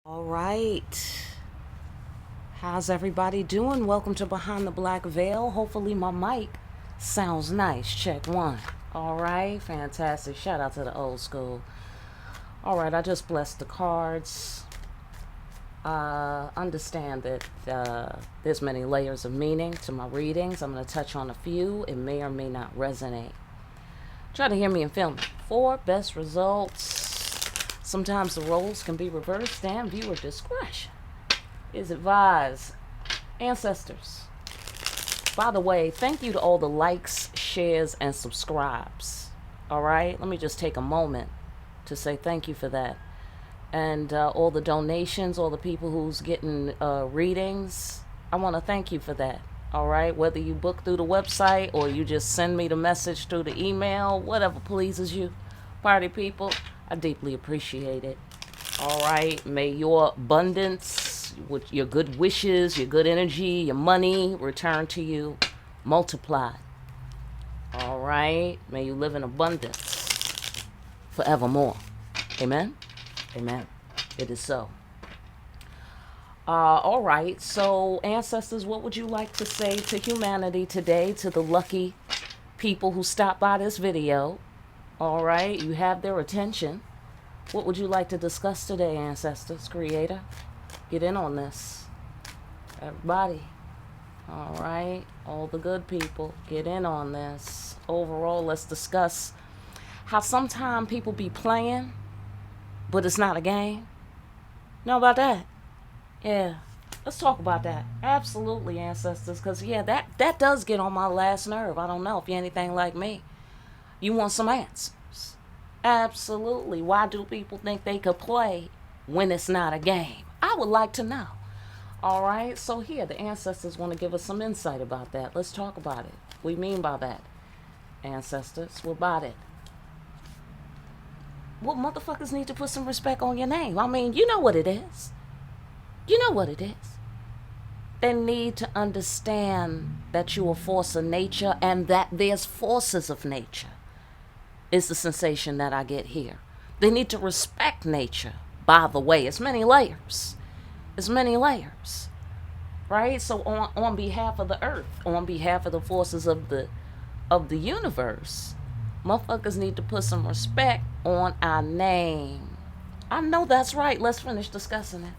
All right. How's everybody doing? Welcome to Behind the Black Veil. Hopefully my mic sounds nice. Check one. All right. Fantastic. Shout out to the old school. All right. I just blessed the cards. Understand that there's many layers of meaning to my readings. I'm going to touch on a few. It may or may not resonate. Try to hear me and feel me. For best results. Sometimes the roles can be reversed and viewer discretion is advised. Ancestors. By the way, thank you to all the likes, shares, and subscribes. All right? Let me just take a moment to say thank you for that. And all the donations, all the people who's getting readings, I want to thank you for that. All right? Whether you book through the website or you just send me the message through the email, whatever pleases you, party people, I deeply appreciate it. All right? May your abundance, with your good wishes, your good energy, your money return to you multiplied. All right? May you live in abundance forevermore. Amen? Amen. It is so. All right. So, ancestors, what would you like to say to humanity today, to the lucky people who stopped by this video? All right. You have their attention. What would you like to discuss today, ancestors, creator? Get in on this. Everybody. All right. All the good people, get in on this. Overall, let's discuss how sometimes people be playing, but it's not a game. Know about that? Yeah. Let's talk about that. Absolutely, ancestors. Because, yeah, that does get on my last nerve. I don't know if you're anything like me. You want some answers. Absolutely. Why do people think they could play when it's not a game? I would like to know. All right. So, here, the ancestors want to give us some insight about that. Let's talk about it. What do you mean by that, ancestors? What about it? Well, motherfuckers need to put some respect on your name. I mean, you know what it is. You know what it is. They need to understand that you're a force of nature and that there's forces of nature, is the sensation that I get here. They need to respect nature, by the way. It's many layers. It's many layers. Right? So on behalf of the earth, on behalf of the forces of the universe, motherfuckers need to put some respect on our name. I know that's right. Let's finish discussing it.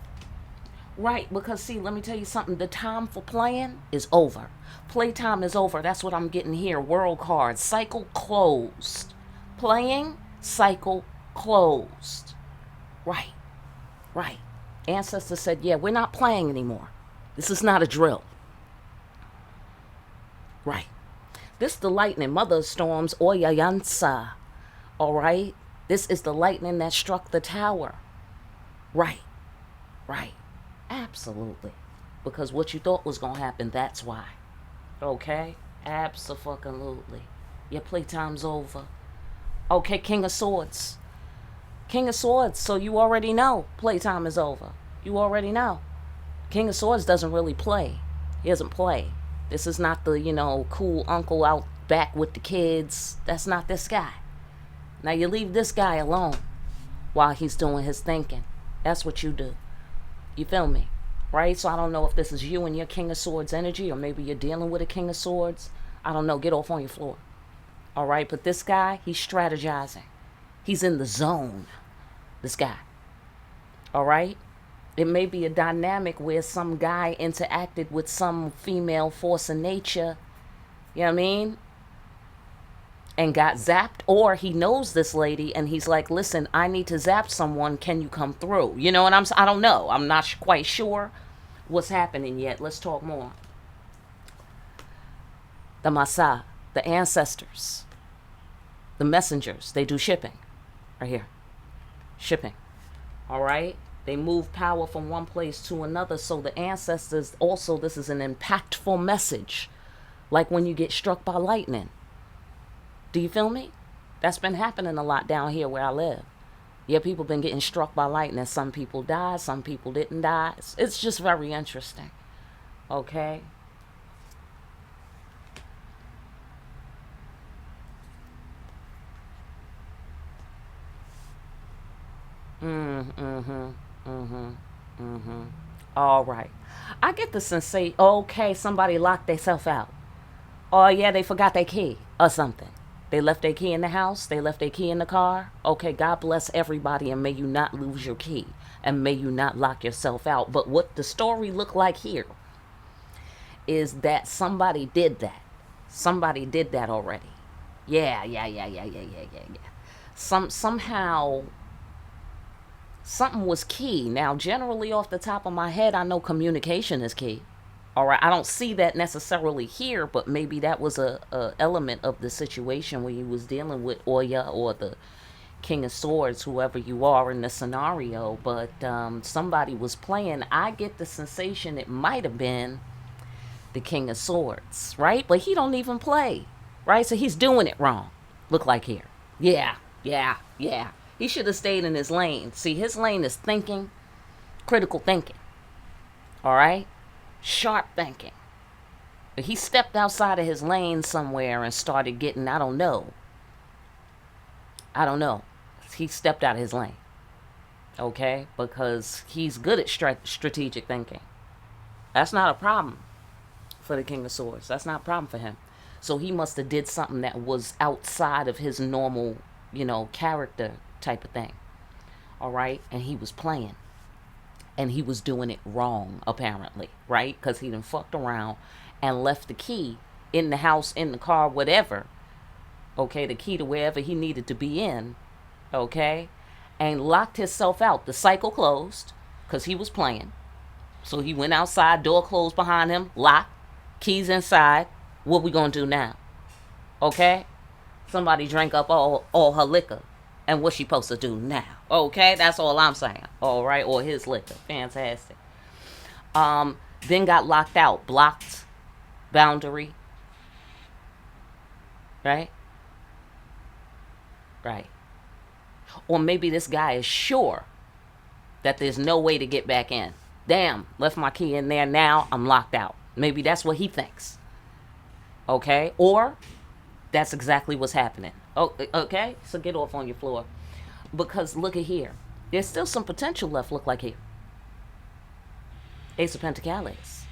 Right, because see, let me tell you something. The time for playing is over. Playtime is over. That's what I'm getting here. World cards. Cycle closed. Playing, cycle closed. Right, right. Ancestors said, yeah, we're not playing anymore. This is not a drill. Right. This the lightning, mother of storms, Oyayansa. All right? This is the lightning that struck the tower. Right, right. Absolutely. Because what you thought was going to happen, that's why. Okay? Absolutely. Your playtime's over. Okay, King of Swords. King of Swords, so you already know playtime is over. You already know. King of Swords doesn't really play. He doesn't play. This is not the, cool uncle out back with the kids. That's not this guy. Now you leave this guy alone while he's doing his thinking. That's what you do. You feel me? Right? So I don't know if this is you and your King of Swords energy, or maybe you're dealing with a King of Swords. I don't know. Get off on your floor. All right? But this guy, he's strategizing. He's in the zone. This guy. All right? It may be a dynamic where some guy interacted with some female force of nature. You know what I mean? And got zapped, or he knows this lady and he's like, listen, I need to zap someone, can you come through? You know what I don't know, I'm not quite sure what's happening yet. Let's talk more. The Masa, the ancestors, the messengers, they do shipping. Right here. Shipping. All right? They move power from one place to another. So the ancestors, also, this is an impactful message, like when you get struck by lightning. Do you feel me? That's been happening a lot down here where I live. Yeah, people been getting struck by lightning. Some people died, some people didn't die. It's just very interesting. Okay? Mm-hmm. All right. I get the sensation, okay, somebody locked themselves out. Oh, yeah, they forgot their key or something. They left their key in the house. They left their key in the car. Okay, God bless everybody, and may you not lose your key. And may you not lock yourself out. But what the story looked like here is that somebody did that. Somebody did that already. Yeah. Somehow something was key. Now, generally off the top of my head, I know communication is key. All right, I don't see that necessarily here, but maybe that was a element of the situation when you was dealing with Oya or the King of Swords, whoever you are in the scenario. But somebody was playing. I get the sensation it might have been the King of Swords, right? But he don't even play, right? So he's doing it wrong. Look like here. Yeah. He should have stayed in his lane. See, his lane is thinking, critical thinking. All right? Sharp thinking. He stepped outside of his lane somewhere and started getting, I don't know. He stepped out of his lane. Okay? Because he's good at strategic thinking. That's not a problem for the King of Swords. That's not a problem for him. So he must have did something that was outside of his normal, character type of thing. All right? And he was playing. And he was doing it wrong, apparently, right? Because he done fucked around and left the key in the house, in the car, whatever. Okay, the key to wherever he needed to be in. Okay? And locked himself out. The cycle closed because he was playing. So he went outside, door closed behind him, locked, keys inside. What we gonna do now? Okay? Somebody drank up all her liquor. And what's she supposed to do now? Okay, that's all I'm saying. All right, or his liquor. Fantastic. Then got locked out, blocked, boundary. Right? Or maybe this guy is sure that there's no way to get back in. Damn, left my key in there, now I'm locked out. Maybe that's what he thinks. Okay? Or that's exactly what's happening. Oh, okay? So get off on your floor. Because look at here. There's still some potential left, look like here. Ace of Pentacles.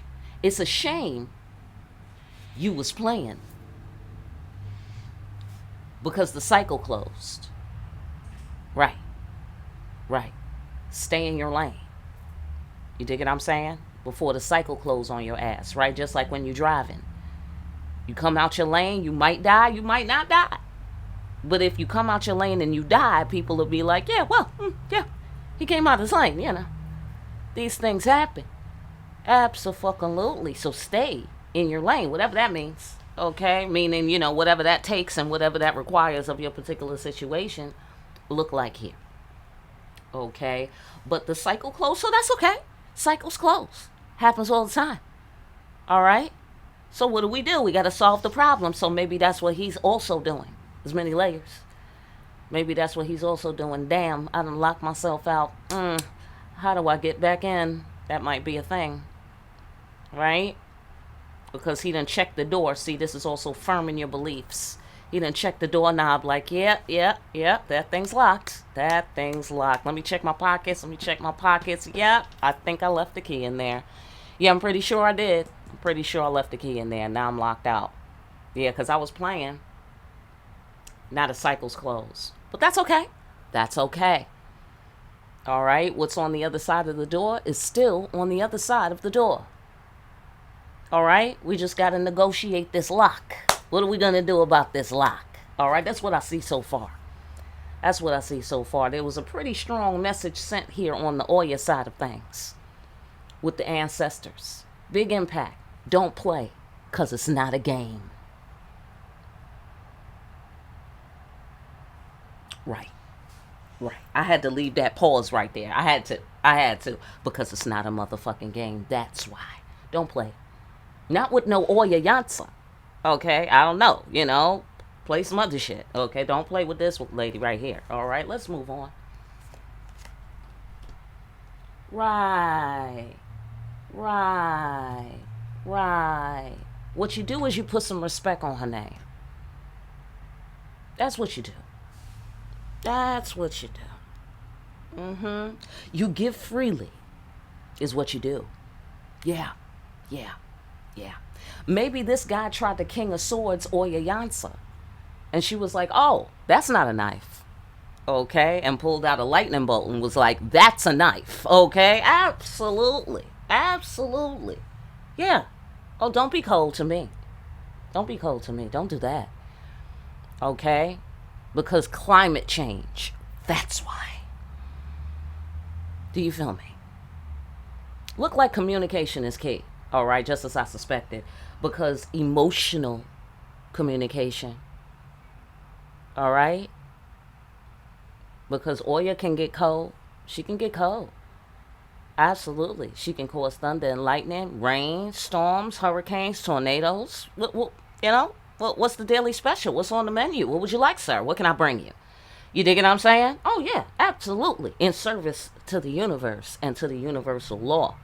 It's a shame you was playing. Because the cycle closed. Right. Stay in your lane. You dig what I'm saying? Before the cycle closed on your ass, right? Just like when you're driving. You come out your lane, you might die, you might not die. But if you come out your lane and you die, people will be like, yeah, he came out of his lane, These things happen. Absolutely. So stay in your lane, whatever that means. Okay? Meaning, whatever that takes and whatever that requires of your particular situation, look like here. Okay? But the cycle closed, so that's okay. Cycles close. Happens all the time. All right? So what do? We got to solve the problem. So maybe that's what he's also doing. There's many layers. Maybe that's what he's also doing. Damn, I done locked myself out. How do I get back in? That might be a thing. Right? Because he done checked the door. See, this is also firming your beliefs. He done checked the doorknob like, yeah, that thing's locked. Let me check my pockets. Yeah, I think I left the key in there. Yeah, I'm pretty sure I did. I'm pretty sure I left the key in there. Now I'm locked out. Yeah, because I was playing. Now the cycle's closed. But that's okay. All right? What's on the other side of the door is still on the other side of the door. All right? We just got to negotiate this lock. What are we going to do about this lock? All right? That's what I see so far. There was a pretty strong message sent here on the Oya side of things with the ancestors. Big impact. Don't play, because it's not a game. Right. I had to leave that pause right there. I had to, because it's not a motherfucking game. That's why. Don't play. Not with no Oya Yansa. Okay? I don't know. Play some other shit. Okay? Don't play with this lady right here. All right? Let's move on. Right. What you do is you put some respect on her name. That's what you do. You give freely. is what you do. Yeah, yeah, yeah. Maybe this guy tried the King of Swords, Oya Yansa, and she was like, oh, that's not a knife. Okay, and pulled out a lightning bolt and was like, that's a knife. Okay, absolutely. Absolutely. Yeah. Oh, don't be cold to me. Don't be cold to me. Don't do that. Okay? Because climate change. That's why. Do you feel me? Look like communication is key. All right, just as I suspected. Because emotional communication. All right? Because Oya can get cold. She can get cold. Absolutely. She can cause thunder and lightning, rain, storms, hurricanes, tornadoes. What's the daily special? What's on the menu? What would you like, sir? What can I bring you? You dig what I'm saying? Oh, yeah, absolutely. In service to the universe and to the universal law.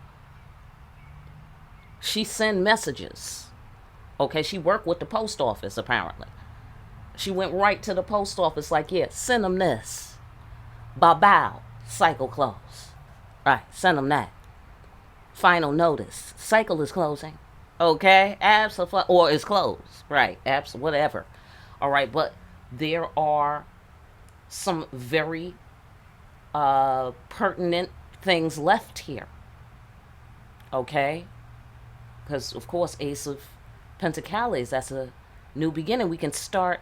She send messages. Okay, she worked with the post office, apparently. She went right to the post office like, yeah, send them this. Bow, cycle close. Right, send them that. Final notice. Cycle is closing. Okay? Absolutely. Or is closed. Right. Whatever. All right, but there are some very pertinent things left here. Okay? Because, of course, Ace of Pentacles, that's a new beginning. We can start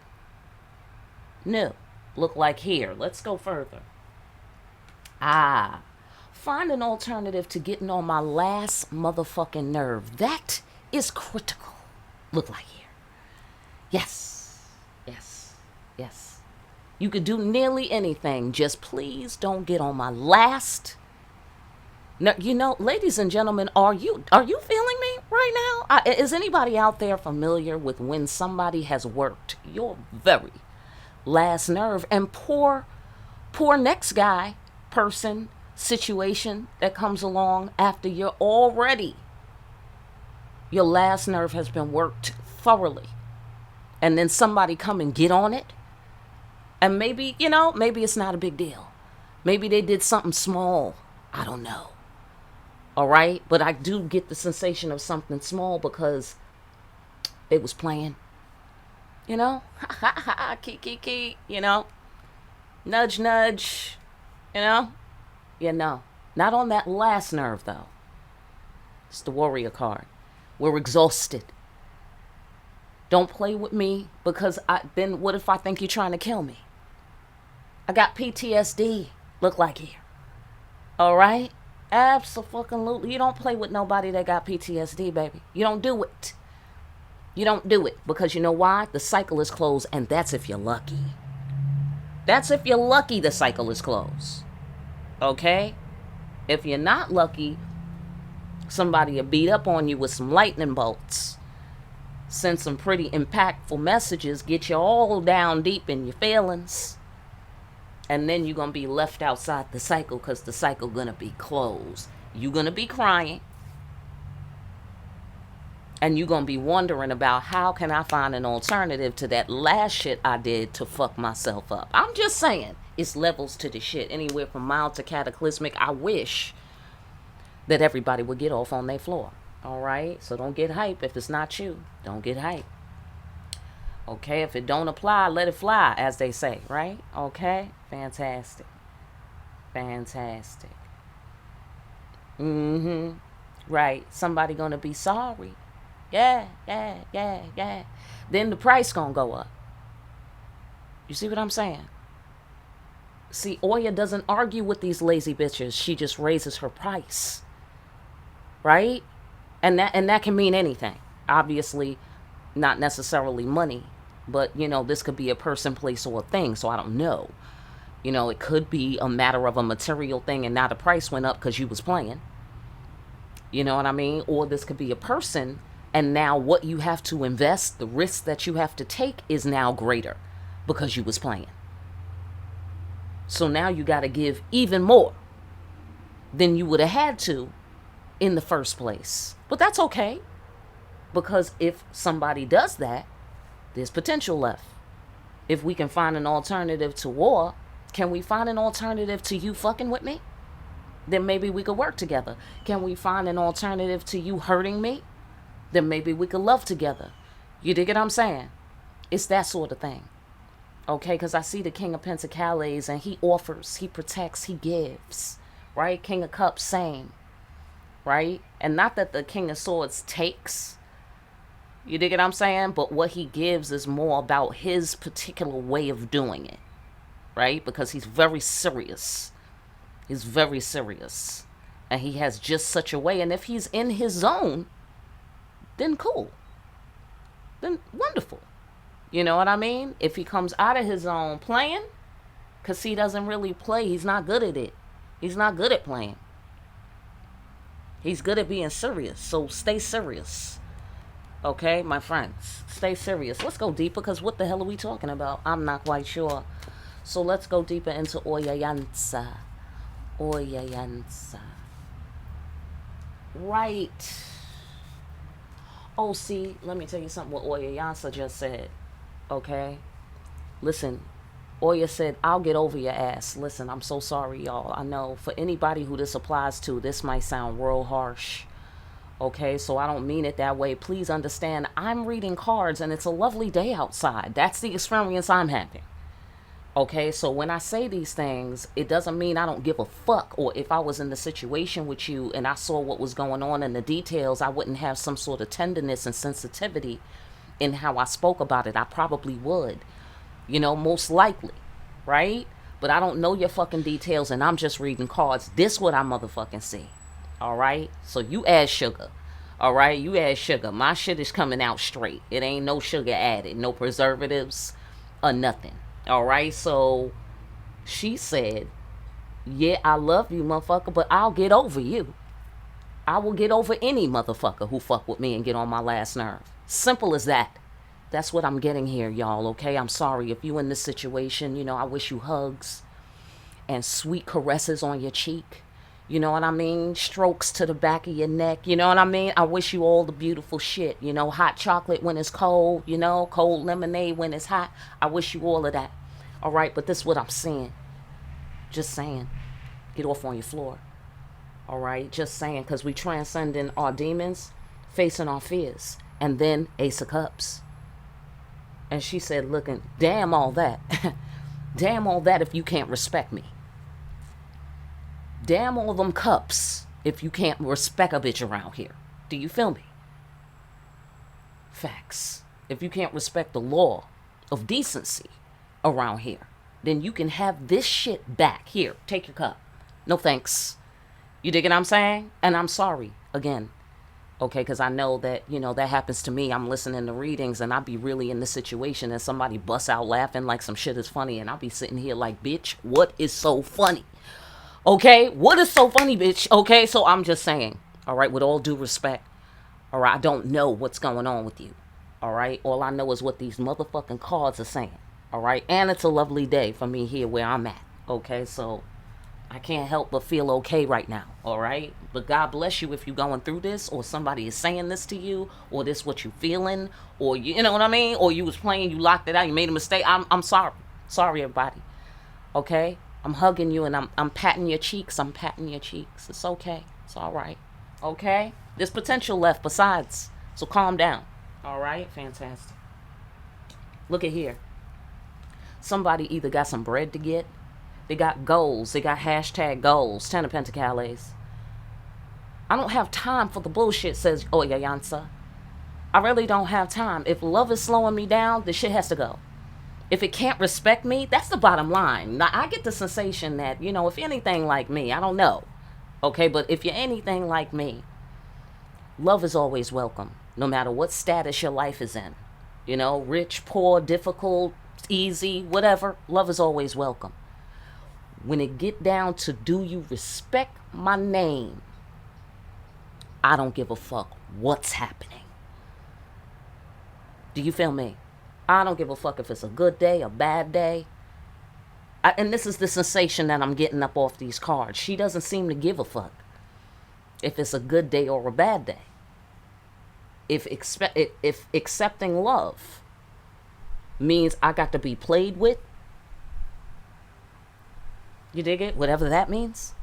new. Look like here. Let's go further. Find an alternative to getting on my last motherfucking nerve. That is critical. Look like here. Yes. Yes. Yes. You could do nearly anything. Just please don't get on my last. Now, ladies and gentlemen, are you feeling me right now? Is anybody out there familiar with when somebody has worked your very last nerve? And poor next guy, person, situation that comes along after your last nerve has been worked thoroughly, and then somebody come and get on it, and maybe it's not a big deal, maybe they did something small, I don't know. All right, but I do get the sensation of something small because it was playing, ha ha ha, key, nudge nudge, not on that last nerve, though. It's the warrior card. We're exhausted. Don't play with me, because then what if I think you're trying to kill me? I got PTSD. Look like here. All right? Absolutely. You don't play with nobody that got PTSD, baby. You don't do it. You don't do it. Because you know why? The cycle is closed, and that's if you're lucky. That's if you're lucky the cycle is closed. Okay? If you're not lucky, somebody will beat up on you with some lightning bolts, send some pretty impactful messages, get you all down deep in your feelings, and then you're going to be left outside the cycle because the cycle going to be closed. You're going to be crying, and you're going to be wondering about how can I find an alternative to that last shit I did to fuck myself up. I'm just saying. It's levels to the shit, anywhere from mild to cataclysmic. I wish that everybody would get off on their floor. All right? So don't get hype if it's not you. Don't get hype. Okay? If it don't apply, let it fly, as they say, right? Okay? Fantastic. Fantastic. Right. Somebody gonna be sorry. Yeah. Then the price gonna go up. You see what I'm saying? See, Oya doesn't argue with these lazy bitches. She just raises her price. Right? And that can mean anything. Obviously, not necessarily money. But, this could be a person, place, or a thing. So I don't know. It could be a matter of a material thing and now the price went up because you was playing. You know what I mean? Or this could be a person, and now what you have to invest, the risk that you have to take is now greater because you was playing. So now you got to give even more than you would have had to in the first place. But that's okay, because if somebody does that, there's potential left. If we can find an alternative to war, can we find an alternative to you fucking with me? Then maybe we could work together. Can we find an alternative to you hurting me? Then maybe we could love together. You dig what I'm saying? It's that sort of thing. Okay, because I see the King of Pentacles and he offers, he protects, he gives. Right? King of Cups, same. Right? And not that the King of Swords takes. You dig what I'm saying? But what he gives is more about his particular way of doing it. Right? Because he's very serious. He's very serious. And he has just such a way. And if he's in his zone, then cool. Then wonderful. You know what I mean? If he comes out of his zone playing, because he doesn't really play, he's not good at it. He's not good at playing. He's good at being serious. So stay serious. Okay, my friends? Stay serious. Let's go deeper, because what the hell are we talking about? I'm not quite sure. So let's go deeper into Oyayansa. Oyayansa. Right. Oh, see, let me tell you something what Oyayansa just said. Okay? Listen, Oya said, I'll get over your ass. Listen, I'm so sorry, y'all. I know for anybody who this applies to, this might sound real harsh. Okay, so I don't mean it that way. Please understand, I'm reading cards and it's a lovely day outside. That's the experience I'm having. Okay, so when I say these things, it doesn't mean I don't give a fuck. Or if I was in the situation with you and I saw what was going on in the details, I wouldn't have some sort of tenderness and sensitivity in how I spoke about it. I probably would. You know, most likely. Right? But I don't know your fucking details and I'm just reading cards. This what I motherfucking see. Alright? So you add sugar. Alright? You add sugar. My shit is coming out straight. It ain't no sugar added. No preservatives or nothing. Alright? So she said, yeah, I love you, motherfucker, but I'll get over you. I will get over any motherfucker who fuck with me and get on my last nerve. Simple as that. That's what I'm getting here, y'all, okay? I'm sorry if you in this situation. You know, I wish you hugs and sweet caresses on your cheek. You know what I mean? Strokes to the back of your neck. You know what I mean? I wish you all the beautiful shit. You know, hot chocolate when it's cold. You know, cold lemonade when it's hot. I wish you all of that. All right, but this is what I'm saying. Just saying. Get off on your floor. All right? Just saying, because we transcending our demons, facing our fears. And then Ace of Cups. And she said, looking, damn all that. Damn all that if you can't respect me. Damn all them cups if you can't respect a bitch around here. Do you feel me? Facts. If you can't respect the law of decency around here, then you can have this shit back. Here, take your cup. No thanks. You dig what I'm saying? And I'm sorry, again. Okay, because I know that, you know, that happens to me. I'm listening to readings and I be really in this situation and somebody busts out laughing like some shit is funny. And I'll be sitting here like, bitch, what is so funny? Okay, what is so funny, bitch? Okay, so I'm just saying, all right, with all due respect, all right, I don't know what's going on with you. All right, all I know is what these motherfucking cards are saying. All right, and it's a lovely day for me here where I'm at. Okay, so I can't help but feel okay right now, all right? But God bless you if you're going through this, or somebody is saying this to you, or this what you feeling, or you know what I mean? Or you was playing, you locked it out, you made a mistake. I'm sorry. Sorry, everybody. Okay? I'm hugging you and I'm patting your cheeks. I'm patting your cheeks. It's okay. It's all right. Okay? There's potential left besides. So calm down. All right? Fantastic. Look at here. Somebody either got some bread to get. They got goals. They got hashtag goals. 10 of Pentacles. I don't have time for the bullshit, says Oyayansa. I really don't have time. If love is slowing me down, the shit has to go. If it can't respect me, that's the bottom line. Now, I get the sensation that, you know, if you're anything like me, I don't know. Okay, but if you're anything like me, love is always welcome, no matter what status your life is in. You know, rich, poor, difficult, easy, whatever. Love is always welcome. When it get down to do you respect my name, I don't give a fuck what's happening. Do you feel me? I don't give a fuck if it's a good day, a bad day. And this is the sensation that I'm getting up off these cards. She doesn't seem to give a fuck if it's a good day or a bad day. If accepting love means I got to be played with, you dig it? Whatever that means.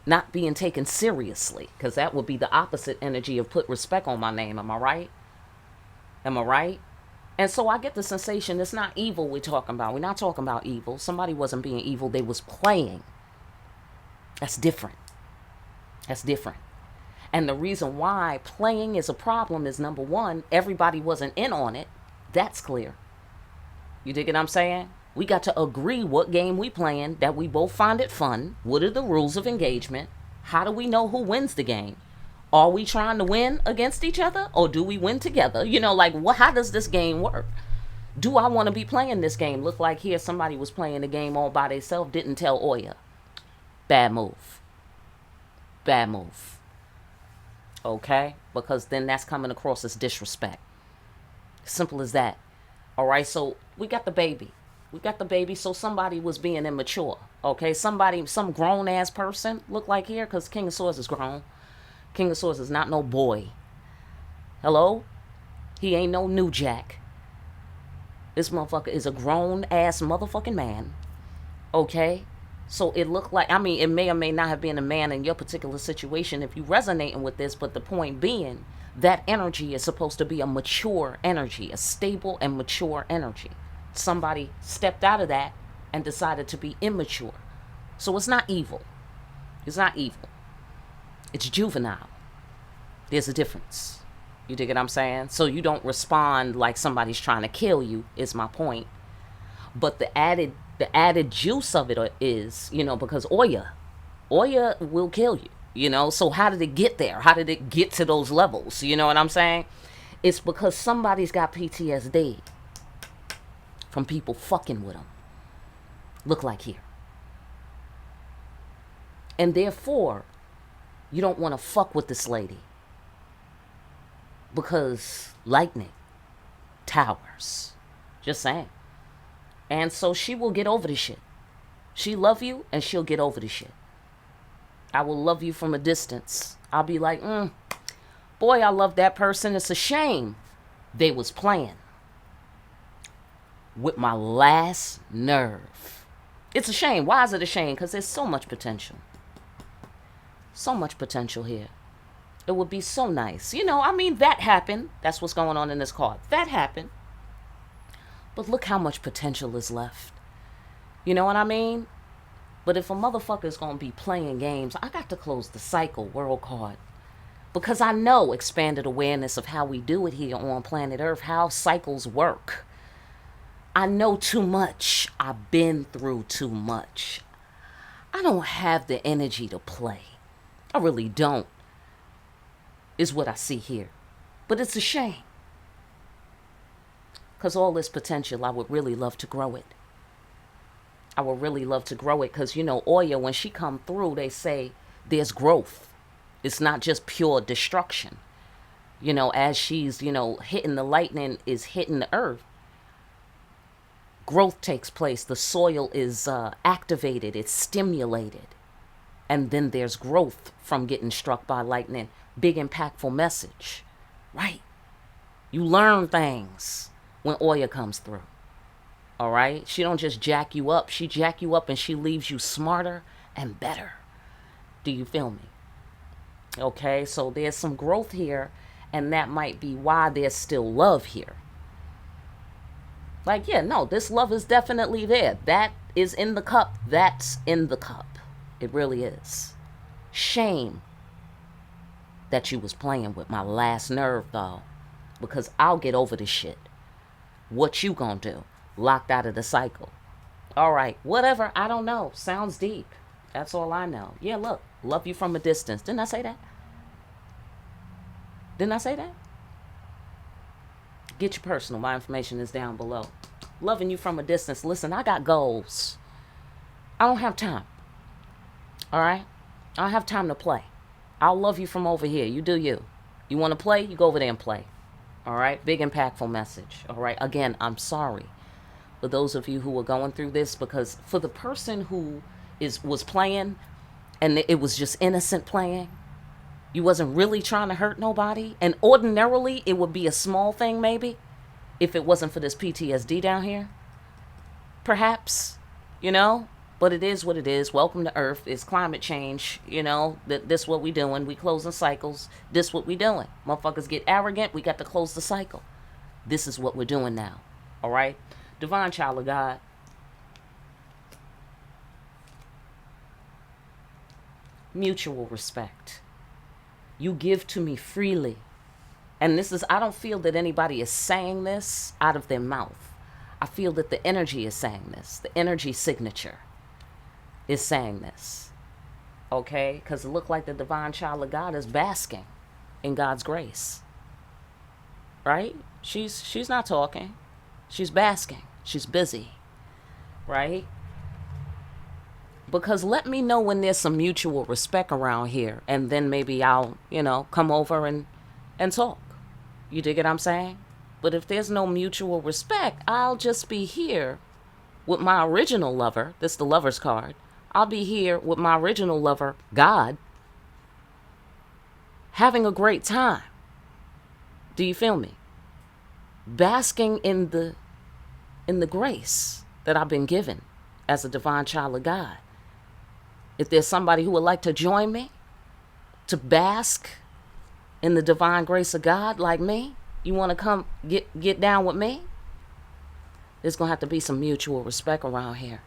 not being taken seriously, because that would be the opposite energy of put respect on my name. Am I right? Am I right? And so I get the sensation it's not evil we're talking about. We're not talking about evil. Somebody wasn't being evil. They was playing. That's different. That's different. And the reason why playing is a problem is, number one, everybody wasn't in on it. That's clear. You dig what I'm saying? We got to agree what game we playing, that we both find it fun. What are the rules of engagement? How do we know who wins the game? Are we trying to win against each other, or do we win together? You know, like, how does this game work? Do I want to be playing this game? Look like here somebody was playing the game all by themselves, didn't tell Oya. Bad move. Bad move. Okay? Because then that's coming across as disrespect. Simple as that. All right, so we got the baby. We got the baby, so somebody was being immature. Okay, some grown-ass person, look like here, because King of Swords is grown. King of Swords is not no boy. Hello? He ain't no new jack. This motherfucker is a grown-ass motherfucking man. Okay? So it looked like, I mean, it may or may not have been a man in your particular situation if you resonating with this, but the point being, that energy is supposed to be a mature energy, a stable and mature energy. Somebody stepped out of that and decided to be immature. So it's not evil. It's not evil. It's juvenile. There's a difference. You dig what I'm saying? So you don't respond like somebody's trying to kill you, is my point. But the added juice of it is, you know, because Oya will kill you, you know. So how did it get there? How did it get to those levels? You know what I'm saying? It's because somebody's got PTSD from people fucking with them. Look like here. And therefore, you don't want to fuck with this lady. Because lightning, towers. Just saying. And so she will get over the shit. She love you and she'll get over the shit. I will love you from a distance. I'll be like, boy, I love that person. It's a shame they was playing with my last nerve. It's a shame. Why is it a shame? Because there's so much potential. So much potential here. It would be so nice. You know, I mean, that happened. That's what's going on in this card. That happened. But look how much potential is left. You know what I mean? But if a motherfucker's going to be playing games, I got to close the cycle, world card. Because I know expanded awareness of how we do it here on planet Earth, how cycles work. I know too much. I've been through too much. I don't have the energy to play. I really don't. Is what I see here. But it's a shame. Because all this potential, I would really love to grow it. I would really love to grow it because, you know, Oya, when she come through, they say there's growth. It's not just pure destruction. You know, as she's, you know, hitting the lightning is hitting the earth, growth takes place. The soil is activated. It's stimulated. And then there's growth from getting struck by lightning. Big impactful message. Right. You learn things when Oya comes through. All right? She don't just jack you up. She jack you up and she leaves you smarter and better. Do you feel me? Okay, so there's some growth here, and that might be why there's still love here. Like, yeah, no, this love is definitely there. That is in the cup. That's in the cup. It really is. Shame that you was playing with my last nerve, though, because I'll get over this shit. What you gonna do? Locked out of the cycle. All right, whatever, I don't know. Sounds deep. That's all I know. Yeah, look, love you from a distance. Didn't I say that? Didn't I say that? Get your personal. My information is down below. Loving you from a distance. Listen, I got goals. I don't have time. All right? I don't have time to play. I'll love you from over here. You do you. You want to play? You go over there and play. All right? Big impactful message. All right? Again, I'm sorry for those of you who are going through this, because for the person who was playing and it was just innocent playing, you wasn't really trying to hurt nobody, and ordinarily it would be a small thing maybe if it wasn't for this PTSD down here, perhaps, you know, But it is what it is. Welcome to Earth. It's climate change. This what we doing. We closing cycles. This what we doing. Motherfuckers get arrogant. We got to close the cycle. This is what we're doing now. All right? Divine child of God. Mutual respect. You give to me freely. And I don't feel that anybody is saying this out of their mouth. I feel that the energy is saying this. The energy signature is saying this. Okay? Because it looked like the divine child of God is basking in God's grace. Right? She's not talking. She's basking. She's busy. Right? Because let me know when there's some mutual respect around here. And then maybe I'll, come over and talk. You dig what I'm saying? But if there's no mutual respect, I'll just be here with my original lover. This is the lover's card. I'll be here with my original lover, God, having a great time. Do you feel me? Basking in the grace that I've been given as a divine child of God. If there's somebody who would like to join me to bask in the divine grace of God like me, you want to come get down with me? There's going to have to be some mutual respect around here.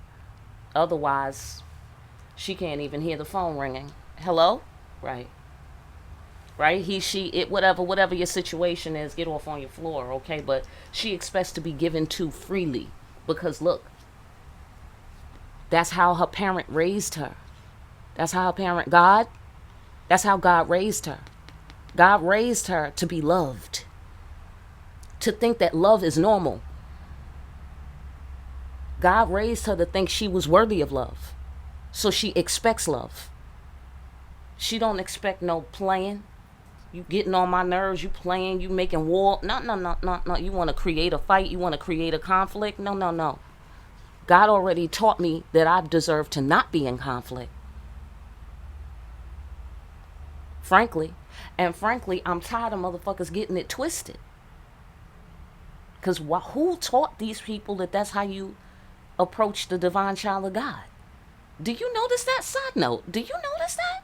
Otherwise, she can't even hear the phone ringing. Hello? Right. Right? He, she, it, whatever your situation is, get off on your floor, okay? But she expects to be given to freely. Because look, that's how her parent raised her. That's how that's how God raised her. God raised her to be loved. To think that love is normal. God raised her to think she was worthy of love. So she expects love. She don't expect no playing. You getting on my nerves, you playing, you making war. No. You want to create a fight, you want to create a conflict. No. God already taught me that I deserve to not be in conflict. Frankly, I'm tired of motherfuckers getting it twisted. Because who taught these people that that's how you approach the divine child of God? Do you notice that? Side note, do you notice that?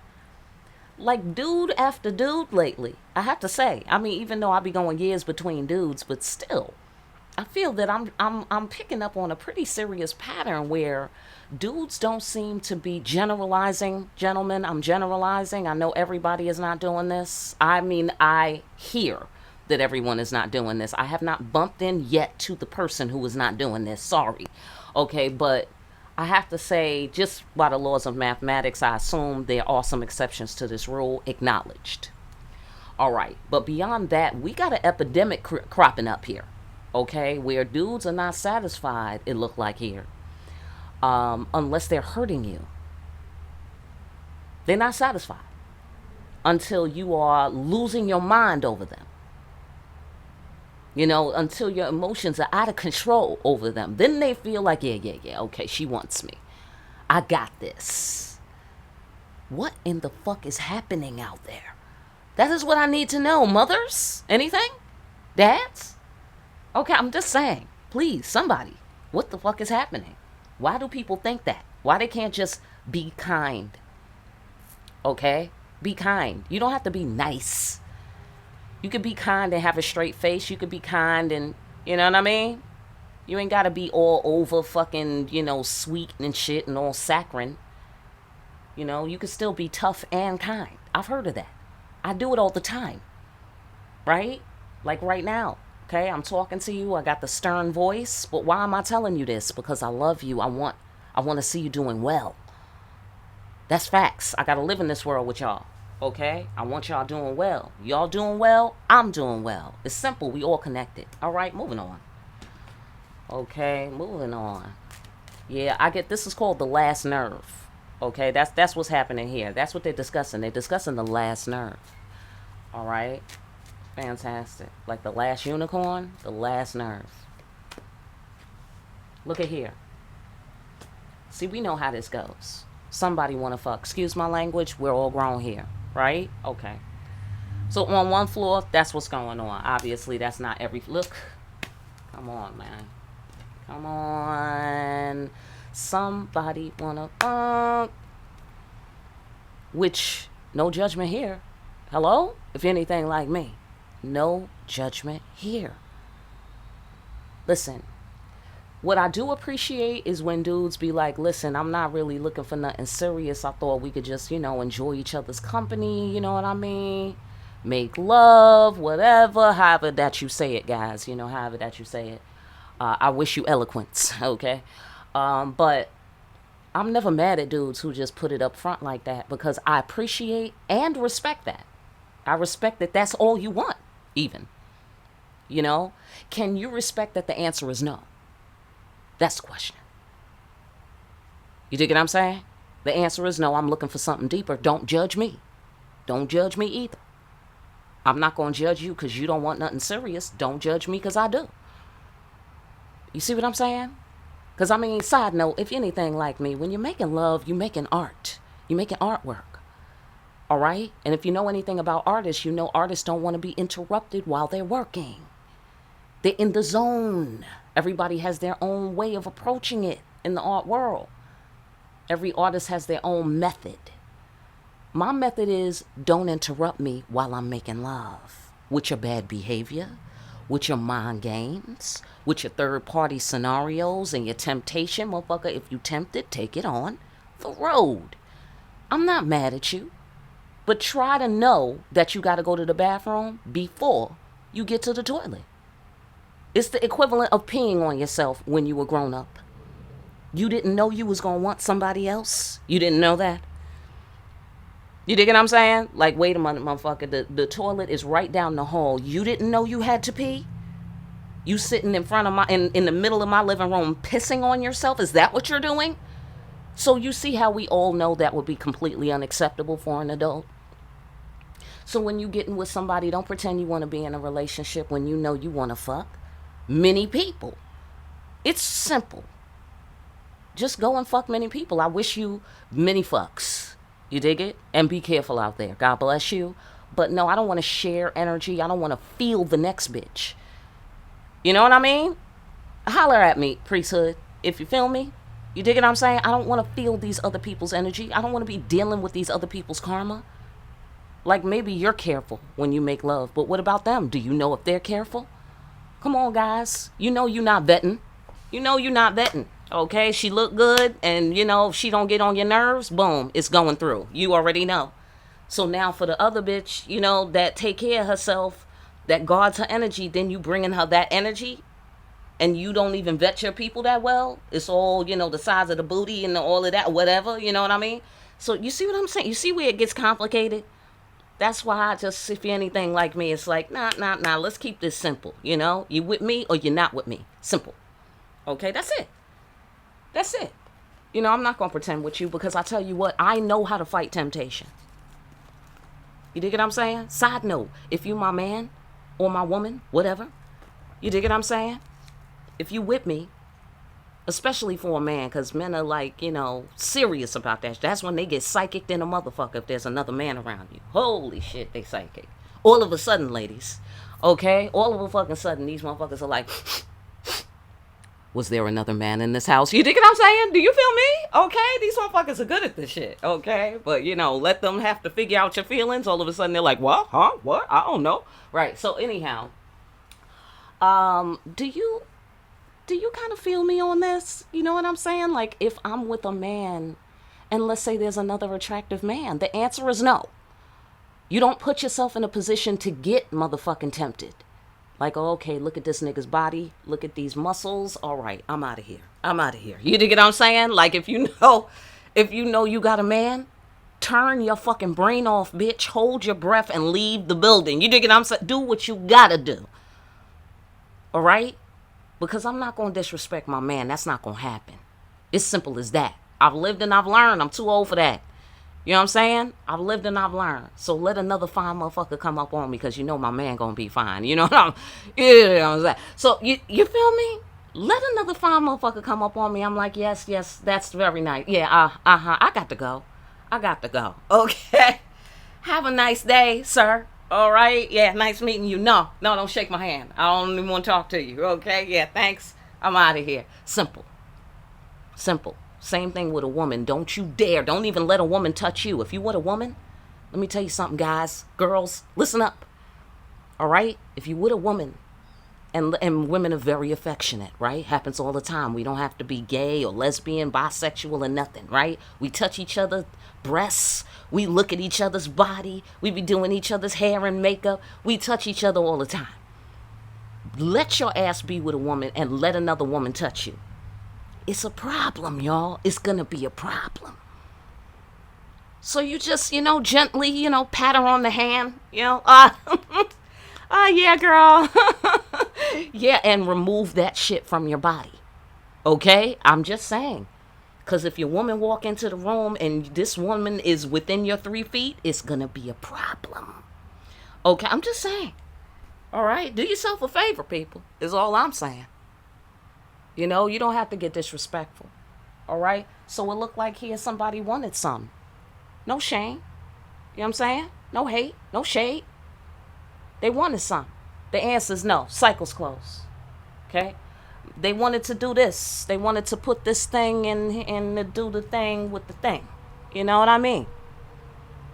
Like dude after dude lately, I have to say. I mean, even though I be going years between dudes, but still, I feel that I'm picking up on a pretty serious pattern where dudes don't seem to be generalizing. Gentlemen, I'm generalizing. I know everybody is not doing this. I mean, I hear that everyone is not doing this. I have not bumped in yet to the person who is not doing this. Sorry. Okay, but I have to say, just by the laws of mathematics, I assume there are some exceptions to this rule. Acknowledged. All right, but beyond that, we got an epidemic cropping up here. Okay, where dudes are not satisfied, it look like here. Unless they're hurting you. They're not satisfied until you are losing your mind over them. Until your emotions are out of control over them. Then they feel like, yeah, okay, she wants me. I got this. What in the fuck is happening out there? That is what I need to know. Mothers? Anything? Dads? Okay, I'm just saying. Please, somebody. What the fuck is happening? Why do people think that? Why they can't just be kind? Okay? Be kind. You don't have to be nice. You could be kind and have a straight face. You could be kind and, you know what I mean? You ain't got to be all over fucking, sweet and shit and all saccharine. You could still be tough and kind. I've heard of that. I do it all the time. Right? Like right now. Okay? I'm talking to you. I got the stern voice. But why am I telling you this? Because I love you. I want to see you doing well. That's facts. I got to live in this world with y'all. Okay? I want y'all doing well. Y'all doing well, I'm doing well. It's simple. We all connected. All right? Moving on. Okay? Moving on. Yeah, this is called the last nerve. Okay? That's what's happening here. That's what they're discussing. They're discussing the last nerve. All right? Fantastic. Like the last unicorn, the last nerve. Look at here. See, we know how this goes. Somebody want to fuck. Excuse my language. We're all grown here. Right? Okay. So on one floor, that's what's going on. Obviously, that's not every... Look. Come on, man. Come on. Somebody wanna fuck. Which, no judgment here. Hello? If you're anything like me, no judgment here. Listen, what I do appreciate is when dudes be like, listen, I'm not really looking for nothing serious. I thought we could just, enjoy each other's company. You know what I mean? Make love, whatever, however that you say it, guys. However that you say it. I wish you eloquence, okay? But I'm never mad at dudes who just put it up front like that, because I appreciate and respect that. I respect that that's all you want, even. Can you respect that the answer is no? That's the question. You dig what I'm saying? The answer is no. I'm looking for something deeper. Don't judge me. Don't judge me either. I'm not going to judge you because you don't want nothing serious. Don't judge me because I do. You see what I'm saying? Because, side note, if you're anything like me, when you're making love, you're making art. You're making artwork. All right? And if you know anything about artists, you know artists don't want to be interrupted while they're working. They're in the zone. Everybody has their own way of approaching it in the art world. Every artist has their own method. My method is don't interrupt me while I'm making love. With your bad behavior, with your mind games, with your third-party scenarios and your temptation. Motherfucker, if you tempted, take it on the road. I'm not mad at you. But try to know that you got to go to the bathroom before you get to the toilet. It's the equivalent of peeing on yourself when you were grown up. You didn't know you was going to want somebody else. You didn't know that. You dig what I'm saying? Like, wait a minute, motherfucker. The toilet is right down the hall. You didn't know you had to pee? You sitting in front of in the middle of my living room pissing on yourself? Is that what you're doing? So you see how we all know that would be completely unacceptable for an adult? So when you getting with somebody, don't pretend you want to be in a relationship when you know you want to fuck many people. It's simple. Just go and fuck many people. I wish you many fucks. You dig it? And be careful out there. God bless you. But no, I don't want to share energy. I don't want to feel the next bitch. You know what I mean? Holler at me, priesthood, if you feel me. You dig what I'm saying? I don't want to feel these other people's energy. I don't want to be dealing with these other people's karma. Like, maybe you're careful when you make love, but what about them? Do you know if they're careful? Come on, guys. You know you're not vetting. Okay? She look good, and, if she don't get on your nerves, boom, it's going through. You already know. So now for the other bitch, that take care of herself, that guards her energy, then you bringing her that energy, and you don't even vet your people that well. It's all, the size of the booty and all of that, whatever, you know what I mean? So you see what I'm saying? You see where it gets complicated? That's why if you're anything like me, it's like, nah, let's keep this simple, You with me or you're not with me. Simple. Okay, that's it. I'm not going to pretend with you, because I tell you what, I know how to fight temptation. You dig what I'm saying? Side note, if you my man or my woman, whatever, you dig what I'm saying? If you with me, especially for a man, because men are like, serious about that. That's when they get psychic than a motherfucker if there's another man around you. Holy shit, they psychic. All of a sudden, ladies, okay? All of a fucking sudden, these motherfuckers are like, was there another man in this house? You dig what I'm saying? Do you feel me? Okay? These motherfuckers are good at this shit, okay? But, let them have to figure out your feelings. All of a sudden, they're like, what? Huh? What? I don't know. Right. So, anyhow, do you kind of feel me on this? You know what I'm saying? Like, if I'm with a man and let's say there's another attractive man, the answer is no. You don't put yourself in a position to get motherfucking tempted. Like, oh, okay, look at this nigga's body. Look at these muscles. All right, I'm out of here. You dig what I'm saying? Like, if you know you got a man, turn your fucking brain off, bitch. Hold your breath and leave the building. You dig what I'm saying? Do what you gotta do. All right? Because I'm not going to disrespect my man. That's not going to happen. It's simple as that. I've lived and I've learned. I'm too old for that. You know what I'm saying? I've lived and I've learned. So let another fine motherfucker come up on me, because my man going to be fine. You know what I'm saying? So you feel me? Let another fine motherfucker come up on me. I'm like, yes, that's very nice. Yeah, I got to go. Okay. Have a nice day, sir. All right. Yeah, nice meeting you. No, don't shake my hand. I don't even want to talk to you. Okay. Yeah, thanks. I'm out of here. Simple. Simple. Same thing with a woman. Don't you dare. Don't even let a woman touch you. If you want a woman, let me tell you something, guys, girls, listen up. All right? If you with a woman, and women are very affectionate, right? Happens all the time. We don't have to be gay or lesbian, bisexual, or nothing, right? We touch each other's breasts. We look at each other's body. We be doing each other's hair and makeup. We touch each other all the time. Let your ass be with a woman and let another woman touch you. It's a problem, y'all. It's gonna be a problem. So you just, gently, pat her on the hand, yeah, girl. Yeah, and remove that shit from your body. Okay? I'm just saying. Because if your woman walk into the room and this woman is within your 3 feet, it's going to be a problem. Okay? I'm just saying. All right? Do yourself a favor, people, is all I'm saying. You don't have to get disrespectful. All right? So it looked like here somebody wanted some. No shame. You know what I'm saying? No hate. No shade. They wanted some. The answer is no. Cycle's closed. Okay? They wanted to do this. They wanted to put this thing in and to do the thing with the thing. You know what I mean?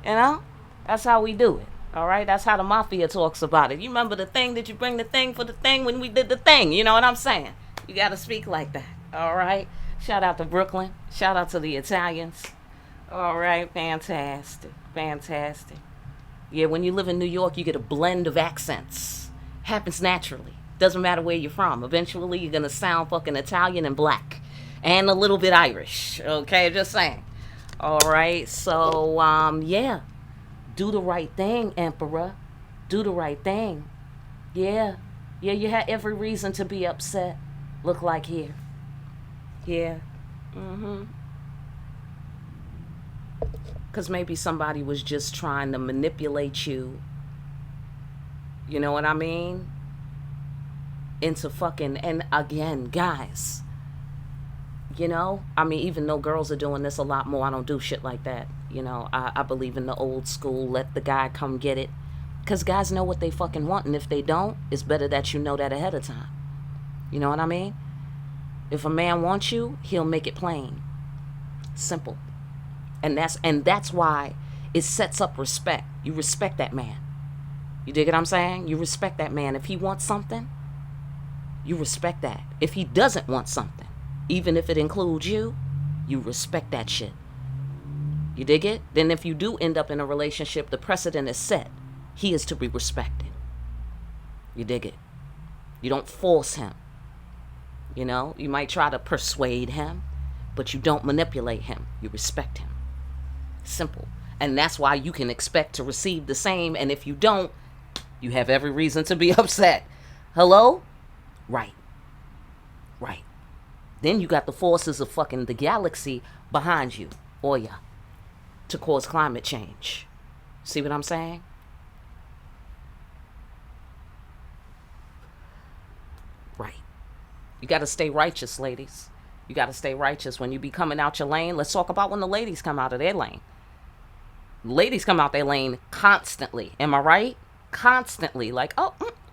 That's how we do it. All right? That's how the mafia talks about it. You remember the thing? Did you bring the thing for the thing when we did the thing? You know what I'm saying? You got to speak like that. All right? Shout out to Brooklyn. Shout out to the Italians. All right? Fantastic. Fantastic. Yeah, when you live in New York, you get a blend of accents. Happens naturally. Doesn't matter where you're from. Eventually, you're going to sound fucking Italian and black. And a little bit Irish. Okay, just saying. All right, so, yeah. Do the right thing, Emperor. Do the right thing. Yeah. Yeah, you had every reason to be upset. Look like here. Yeah. Because maybe somebody was just trying to manipulate you. You know what I mean? Into fucking, and again, guys, even though girls are doing this a lot more, I don't do shit like that. I believe in the old school, let the guy come get it. Because guys know what they fucking want, and if they don't, it's better that you know that ahead of time. You know what I mean? If a man wants you, he'll make it plain. Simple. And that's why it sets up respect. You respect that man. You dig what I'm saying? You respect that man. If he wants something, you respect that. If he doesn't want something, even if it includes you, you respect that shit. You dig it? Then if you do end up in a relationship, the precedent is set. He is to be respected. You dig it? You don't force him. You might try to persuade him, but you don't manipulate him. You respect him. Simple. And that's why you can expect to receive the same. And if you don't, you have every reason to be upset. Hello? Right. Then you got the forces of fucking the galaxy behind you, Oya, to cause climate change. See what I'm saying? Right. You got to stay righteous, ladies. You got to stay righteous. When you be coming out your lane, let's talk about when the ladies come out of their lane. Ladies come out their lane constantly. Am I right? Constantly. Like,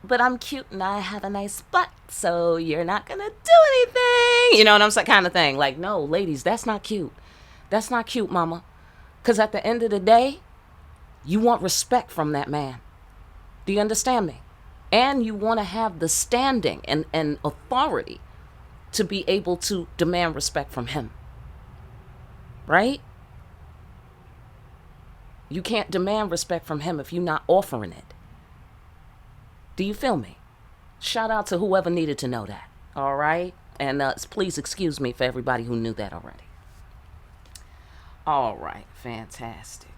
but I'm cute and I have a nice butt, so you're not going to do anything. You know what I'm saying? Kind of thing. Like, no, ladies, that's not cute. That's not cute, mama. Because at the end of the day, you want respect from that man. Do you understand me? And you want to have the standing and authority to be able to demand respect from him. Right? You can't demand respect from him if you're not offering it. Do you feel me? Shout out to whoever needed to know that. All right? And please excuse me for everybody who knew that already. All right. Fantastic.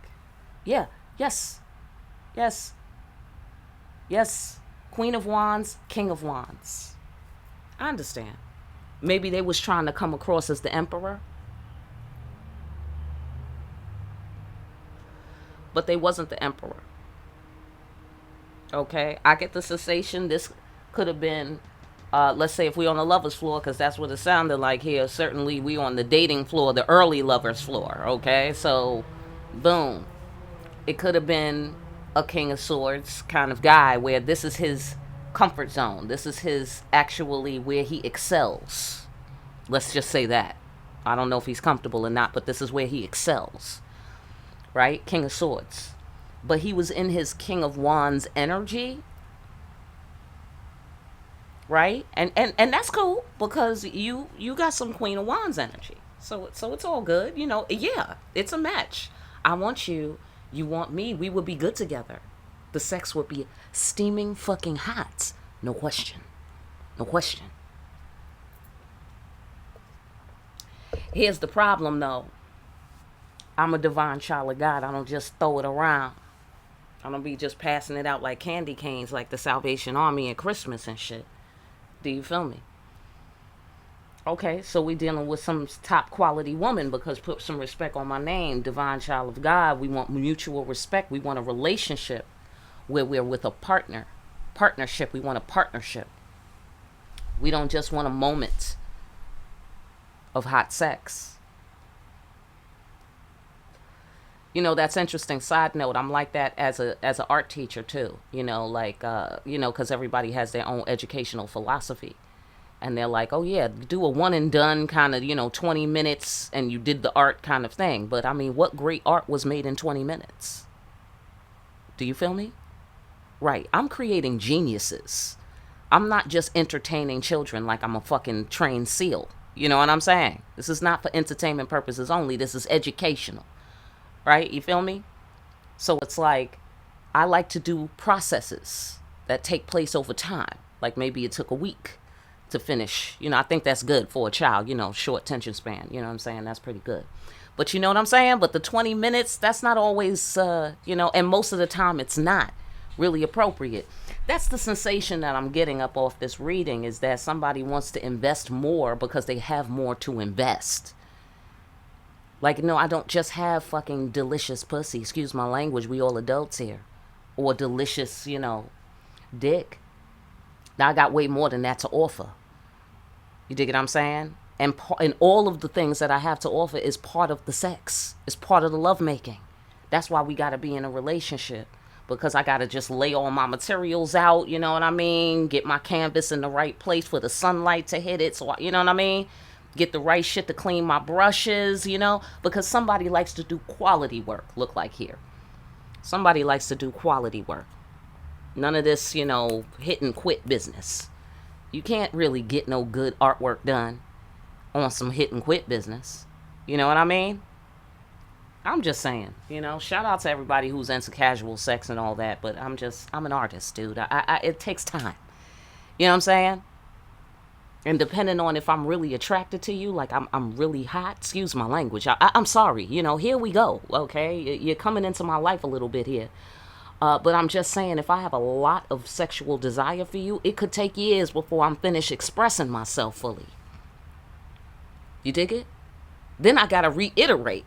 Yeah. Yes. Queen of Wands, King of Wands. I understand. Maybe they was trying to come across as the Emperor. But they wasn't the Emperor. Okay? I get the sensation this could have been, let's say if we on the lover's floor, because that's what it sounded like here. Certainly we on the dating floor, the early lover's floor. Okay? So, boom. It could have been a King of Swords kind of guy where this is his comfort zone. This is his actually where he excels. Let's just say that. I don't know if he's comfortable or not, but this is where he excels, right? King of Swords. But he was in his King of Wands energy, right? And that's cool because you got some Queen of Wands energy. So it's all good, you know. Yeah, it's a match. I want you, you want me. We would be good together. The sex would be steaming fucking hot. No question. No question. Here's the problem though. I'm a divine child of God. I don't just throw it around. I don't be just passing it out like candy canes like the Salvation Army at Christmas and shit. Do you feel me? Okay, so we dealing with some top quality woman because put some respect on my name, divine child of God. We want mutual respect. We want a relationship where we're with a partnership. We want a partnership. We don't just want a moment of hot sex. You know, that's interesting. Side note, I'm like that as an art teacher too. You know, like because everybody has their own educational philosophy, and they're like, oh yeah, do a one and done kind of 20 minutes, and you did the art kind of thing. But I mean, what great art was made in 20 minutes? Do you feel me? Right. I'm creating geniuses. I'm not just entertaining children like I'm a fucking trained SEAL. You know what I'm saying? This is not for entertainment purposes only. This is educational. Right? You feel me? So it's like, I like to do processes that take place over time. Like maybe it took a week to finish. I think that's good for a child, short attention span. You know what I'm saying? That's pretty good. But you know what I'm saying? But the 20 minutes, that's not always, and most of the time it's not really appropriate. That's the sensation that I'm getting up off this reading, is that somebody wants to invest more because they have more to invest. Like, no, I don't just have fucking delicious pussy. Excuse my language. We all adults here. Or delicious, dick. Now I got way more than that to offer. You dig what I'm saying? And all of the things that I have to offer is part of the sex. It's part of the lovemaking. That's why we got to be in a relationship. Because I got to just lay all my materials out, you know what I mean? Get my canvas in the right place for the sunlight to hit it. So, you know what I mean? Get the right shit to clean my brushes, because somebody likes to do quality work. Look like here. Somebody likes to do quality work. None of this, hit and quit business. You can't really get no good artwork done on some hit and quit business. You know what I mean? I'm just saying, shout out to everybody who's into casual sex and all that, but I'm an artist, dude. It takes time. You know what I'm saying? And depending on if I'm really attracted to you, like I'm really hot, excuse my language. I'm sorry, here we go, okay? You're coming into my life a little bit here. But I'm just saying, if I have a lot of sexual desire for you, it could take years before I'm finished expressing myself fully. You dig it? Then I gotta reiterate.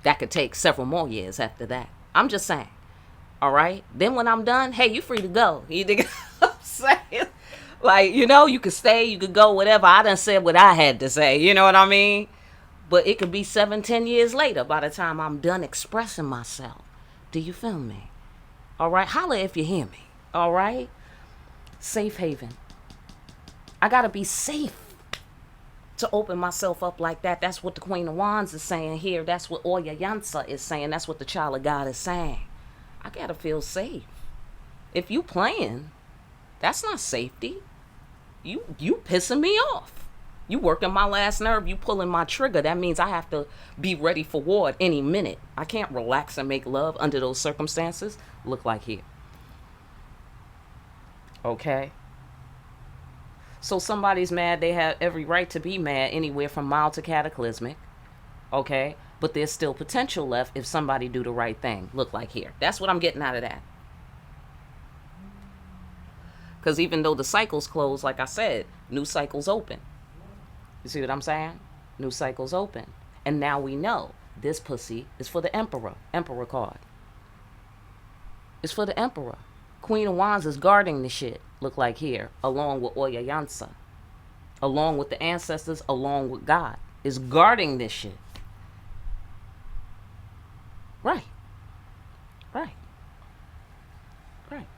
That could take several more years after that. I'm just saying. All right? Then when I'm done, hey, you free to go. You dig what I'm saying? Like, you could stay, you could go, whatever. I done said what I had to say. You know what I mean? But it could be 7-10 years later by the time I'm done expressing myself. Do you feel me? All right? Holla if you hear me. All right? Safe haven. I got to be safe to open myself up like that. That's what the Queen of Wands is saying here. That's what Oya Yansa is saying. That's what the Child of God is saying. I got to feel safe. If you playing, that's not safety. You pissing me off. You working my last nerve. You pulling my trigger. That means I have to be ready for war at any minute. I can't relax and make love under those circumstances. Look like here. Okay? So somebody's mad. They have every right to be mad, anywhere from mild to cataclysmic. Okay? But there's still potential left if somebody do the right thing. Look like here. That's what I'm getting out of that. Because even though the cycle's closed, like I said, new cycle's open. You see what I'm saying? New cycle's open. And now we know this pussy is for the Emperor. Emperor card. It's for the Emperor. Queen of Wands is guarding the shit. Look like here. Along with Oya Yansa. Along with the ancestors. Along with God. Is guarding this shit. Right. Right. Right.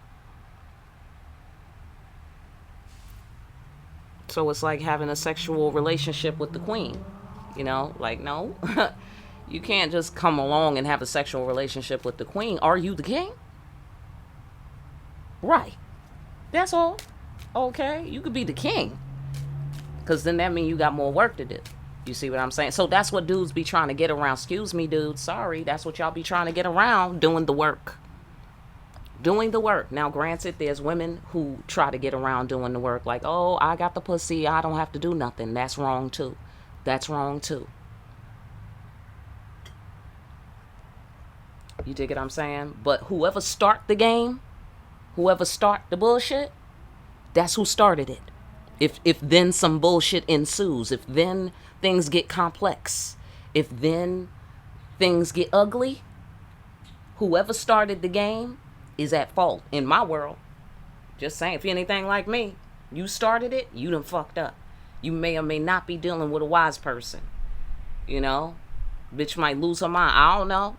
So it's like having a sexual relationship with the queen. You know, like, no. You can't just come along and have a sexual relationship with the queen. Are you the king? Right. That's all. Okay. You could be the king. Because then that means you got more work to do. You see what I'm saying? So that's what dudes be trying to get around. Excuse me, dudes. Sorry. That's what y'all be trying to get around. Doing the work. Doing the work. Now, granted, there's women who try to get around doing the work. Like, oh, I got the pussy. I don't have to do nothing. That's wrong, too. That's wrong, too. You dig what I'm saying? But whoever start the game, whoever start the bullshit, that's who started it. If then some bullshit ensues, if then things get complex, if then things get ugly, whoever started the game is at fault in my world. Just saying, if you're anything like me, you started it, you done fucked up. You may or may not be dealing with a wise person. You know? Bitch might lose her mind. I don't know.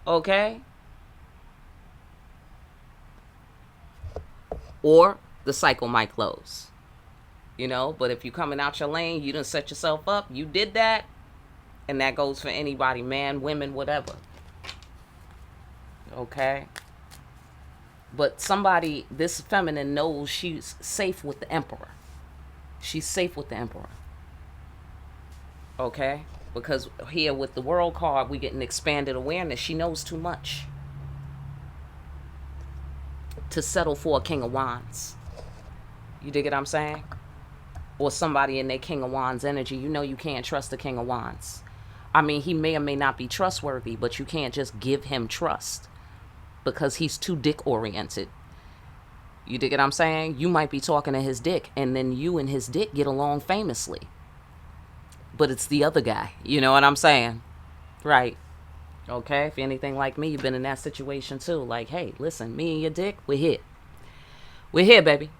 Okay? Or the cycle might close. You know? But if you're coming out your lane, you done set yourself up. You did that. And that goes for anybody. Man, women, whatever. Okay? But somebody, this feminine knows she's safe with the emperor. She's safe with the emperor. Okay? Because here with the world card, we get an expanded awareness. She knows too much to settle for a king of wands. You dig what I'm saying? Or somebody in their king of wands energy. You know you can't trust the king of wands. I mean, he may or may not be trustworthy, but you can't just give him trust because he's too dick oriented. You dig what I'm saying? You might be talking to his dick, and then you and his dick get along famously. But it's the other guy. You know what I'm saying? Right. Okay? If you're anything like me, you've been in that situation too. Like, hey, listen, me and your dick, we're here. We're here, baby.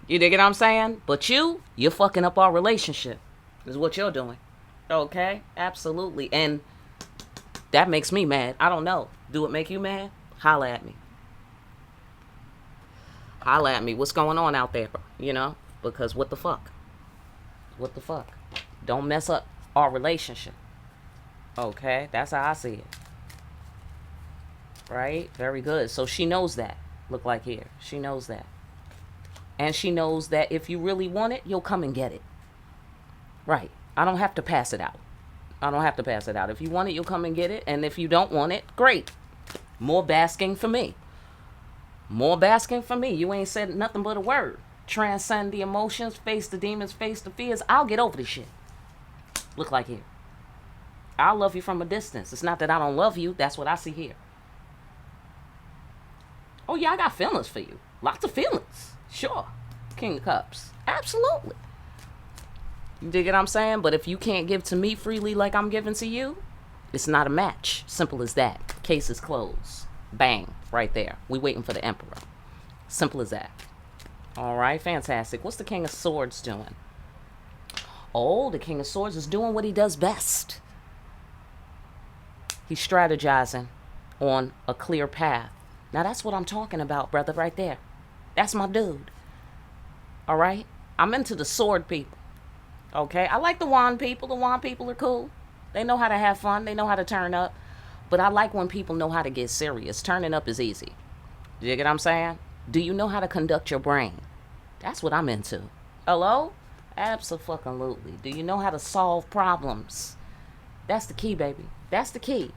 You dig what I'm saying? But you're fucking up our relationship. Is what you're doing. Okay? Absolutely. And that makes me mad. I don't know. Do it make you mad? Holla at me. Holla at me. What's going on out there? You know? Because what the fuck? What the fuck? Don't mess up our relationship. Okay? That's how I see it. Right? Very good. So she knows that. Look like here. She knows that. And she knows that if you really want it, you'll come and get it. Right. I don't have to pass it out. I don't have to pass it out. If you want it, you'll come and get it. And if you don't want it, great. More basking for me. More basking for me. You ain't said nothing but a word. Transcend the emotions, face the demons, face the fears. I'll get over this shit. Look like here. I'll love you from a distance. It's not that I don't love you. That's what I see here. Oh, yeah, I got feelings for you. Lots of feelings. Sure. King of Cups. Absolutely. You dig what I'm saying? But if you can't give to me freely like I'm giving to you, it's not a match. Simple as that. Case is closed. Bang. Right there. We waiting for the emperor. Simple as that. All right. Fantastic. What's the King of Swords doing? Oh, the King of Swords is doing what he does best. He's strategizing on a clear path. Now, that's what I'm talking about, brother, right there. That's my dude. All right? I'm into the sword people. Okay? I like the wand people. The wand people are cool. They know how to have fun. They know how to turn up. But I like when people know how to get serious. Turning up is easy. You get what I'm saying? Do you know how to conduct your brain? That's what I'm into. Hello? Abso-fucking-lutely. Do you know how to solve problems? That's the key, baby. That's the key.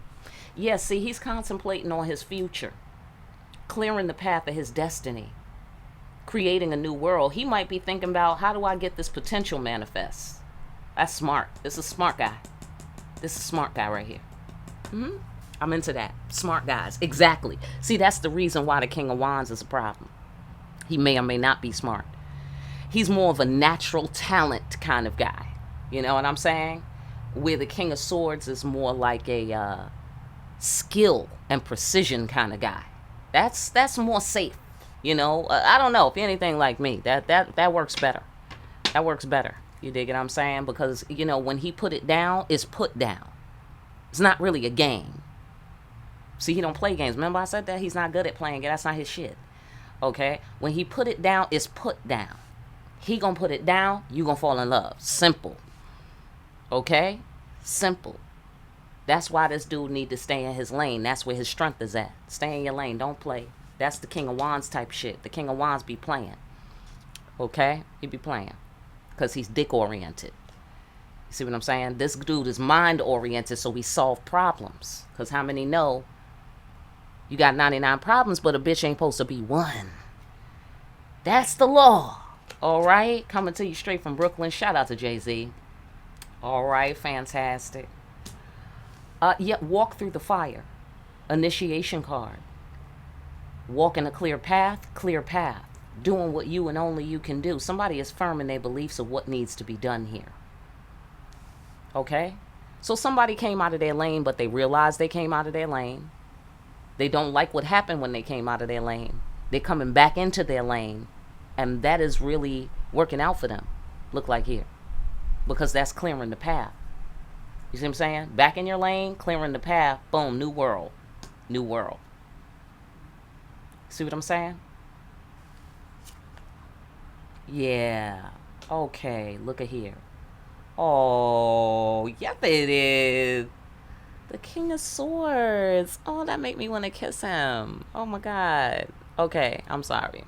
Yeah, see, he's contemplating on his future. Clearing the path of his destiny. Creating a new world. He might be thinking about, how do I get this potential manifest? That's smart. This is a smart guy. This is a smart guy right here. I'm into that. Smart guys. Exactly. See, that's the reason why the King of Wands is a problem. He may or may not be smart. He's more of a natural talent kind of guy. You know what I'm saying? Where the King of Swords is more like a skill and precision kind of guy. That's more safe. You know, I don't know if you're anything like me. That works better. That works better. You dig what I'm saying? Because, you know, when he put it down, it's put down. It's not really a game. See, he don't play games. Remember I said that? He's not good at playing it. That's not his shit. Okay? When he put it down, it's put down. He gonna put it down, you gonna fall in love. Simple. Okay? Simple. That's why this dude need to stay in his lane. That's where his strength is at. Stay in your lane. Don't play. That's the King of Wands type shit. The King of Wands be playing. Okay? He be playing. Because he's dick oriented. You see what I'm saying? This dude is mind oriented, so he solve problems. Because how many know you got 99 problems, but a bitch ain't supposed to be one? That's the law. All right? Coming to you straight from Brooklyn. Shout out to Jay-Z. All right? Fantastic. Yeah, walk through the fire. Initiation card. Walk in a clear path. Clear path. Doing what you and only you can do. Somebody is firm in their beliefs of what needs to be done here. Okay? So somebody came out of their lane, but they realized they came out of their lane. They don't like what happened when they came out of their lane. They're coming back into their lane. And that is really working out for them. Look like here. Because that's clearing the path. You see what I'm saying? Back in your lane, clearing the path. Boom, new world. New world. See what I'm saying? Yeah. Okay, look at here. Oh, yep it is. The King of Swords. Oh, that make me want to kiss him. Oh my God. Okay, I'm sorry.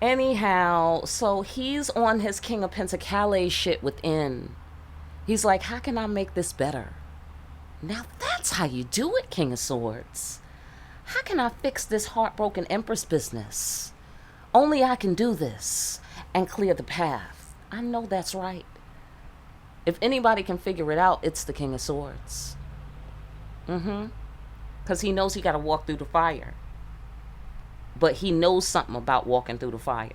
Anyhow, so he's on his King of Pentacles shit within. He's like, how can I make this better? Now that's how you do it, King of Swords. How can I fix this heartbroken Empress business? Only I can do this and clear the path. I know that's right. If anybody can figure it out, it's the King of Swords. Because he knows he got to walk through the fire. But he knows something about walking through the fire.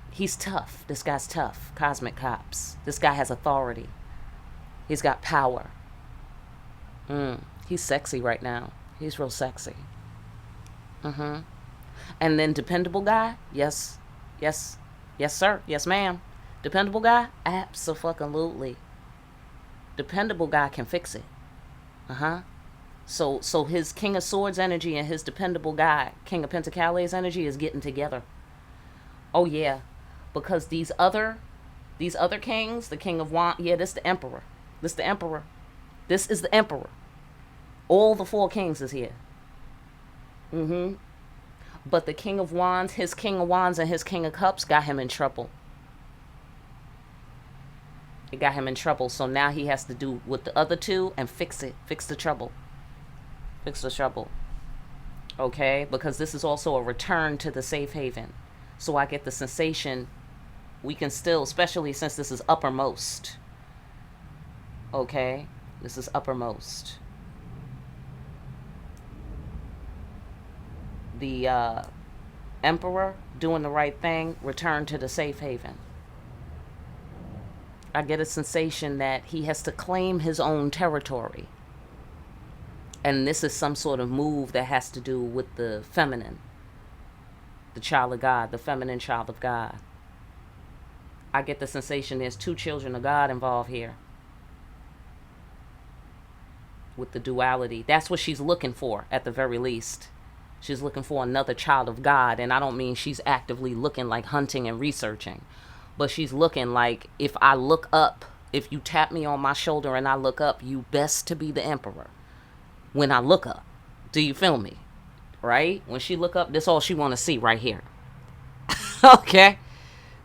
He's tough. This guy's tough. Cosmic Cops. This guy has authority. He's got power. He's sexy right now. He's real sexy. And then dependable guy? Yes. Yes. Yes, sir. Yes, ma'am. Dependable guy? Abso-fucking-lutely. Dependable guy can fix it. So his King of Swords energy and his dependable guy, King of Pentacles energy, is getting together. Oh yeah. Because these other kings, the King of Wands, yeah, this the Emperor. This the Emperor. This is the Emperor. All the 4 kings is here. But the King of Wands, his King of Wands and his King of Cups got him in trouble. It got him in trouble. So now he has to do with the other 2 and fix it. Fix the trouble. Fix the trouble. Okay? Because this is also a return to the safe haven. So I get the sensation we can still, especially since this is uppermost. Okay? This is uppermost. The Emperor doing the right thing, return to the safe haven. I get a sensation that he has to claim his own territory. And this is some sort of move that has to do with the feminine. The child of God, the feminine child of God. I get the sensation there's 2 children of God involved here. With the duality. That's what she's looking for, at the very least. She's looking for another child of God. And I don't mean she's actively looking like hunting and researching. But she's looking like, if I look up, if you tap me on my shoulder and I look up, you best to be the Emperor. When I look up. Do you feel me? Right? When she look up, this all she want to see right here. Okay?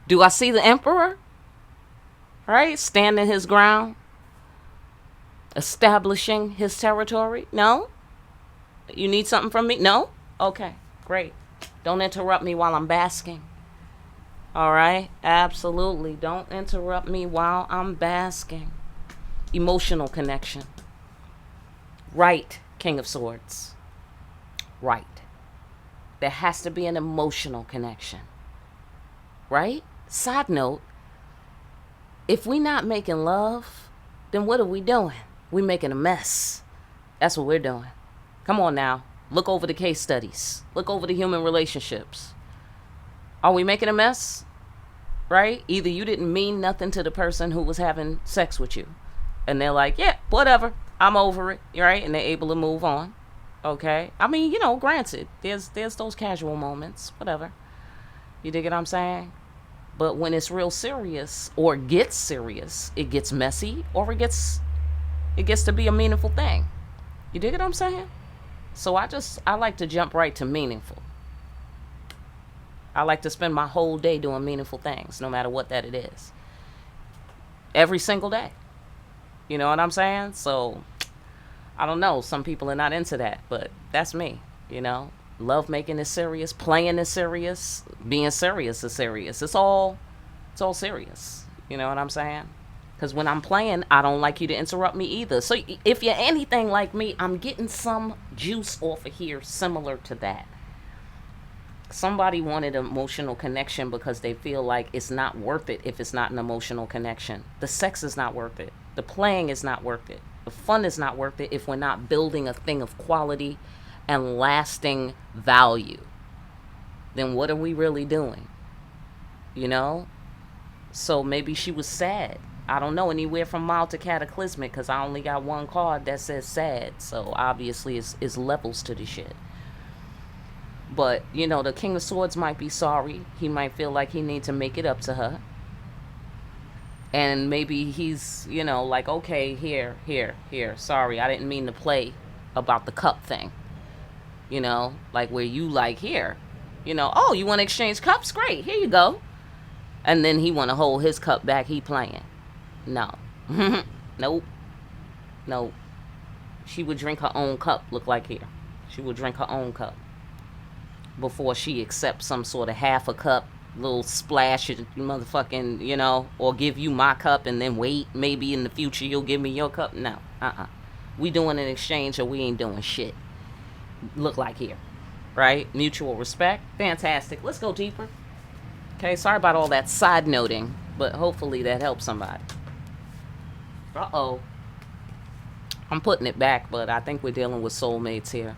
Do I see the Emperor? Right? Standing his ground. Establishing his territory? No? You need something from me? No? Okay, great. Don't interrupt me while I'm basking. All right? Absolutely. Don't interrupt me while I'm basking. Emotional connection. Right, King of Swords. Right. There has to be an emotional connection. Right? Side note, if we not making love, then what are we doing? We making a mess. That's what we're doing. Come on now. Look over the case studies. Look over the human relationships. Are we making a mess? Right? Either you didn't mean nothing to the person who was having sex with you. And they're like, yeah, whatever. I'm over it. Right? And they're able to move on. Okay? I mean, granted, there's those casual moments. Whatever. You dig what I'm saying? But when it's real serious or gets serious, it gets messy or it gets to be a meaningful thing. You dig what I'm saying? So I like to jump right to meaningful. I like to spend my whole day doing meaningful things, no matter what that it is. Every single day. You know what I'm saying? So I don't know. Some people are not into that, but that's me. Love making is serious, playing is serious, being serious is serious. It's all serious. You know what I'm saying? Because when I'm playing, I don't like you to interrupt me either. So if you're anything like me, I'm getting some juice off of here similar to that. Somebody wanted emotional connection because they feel like it's not worth it if it's not an emotional connection. The sex is not worth it. The playing is not worth it. The fun is not worth it if we're not building a thing of quality and lasting value. Then what are we really doing? So maybe she was sad. I don't know, anywhere from mild to cataclysmic, because I only got one card that says sad. So obviously it's levels to the shit. But, the King of Swords might be sorry. He might feel like he needs to make it up to her. And maybe he's, like, okay, here. Sorry, I didn't mean to play about the cup thing. Like where you like, here. Oh, you want to exchange cups? Great, here you go. And then he want to hold his cup back. He playing. No. Nope. She would drink her own cup, look like here. She would drink her own cup before she accepts some sort of half a cup, little splash of motherfucking, or give you my cup and then wait, maybe in the future you'll give me your cup. No. We doing an exchange or we ain't doing shit. Look like here. Right? Mutual respect. Fantastic. Let's go deeper. Okay, sorry about all that side noting, but hopefully that helps somebody. Uh-oh. I'm putting it back, but I think we're dealing with soulmates here.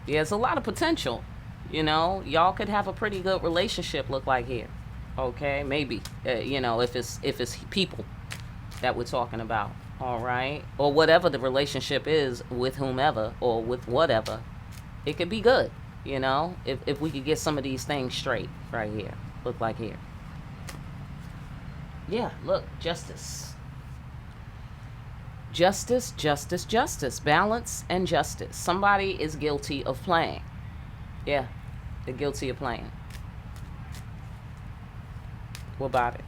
Yeah, it's a lot of potential. Y'all could have a pretty good relationship, look like here. Okay, maybe. If it's people that we're talking about. All right, or whatever the relationship is with whomever or with whatever, it could be good. If we could get some of these things straight right here, look like here. Yeah, look, justice. Justice, balance, and justice. Somebody is guilty of playing. Yeah, they're guilty of playing. What about it?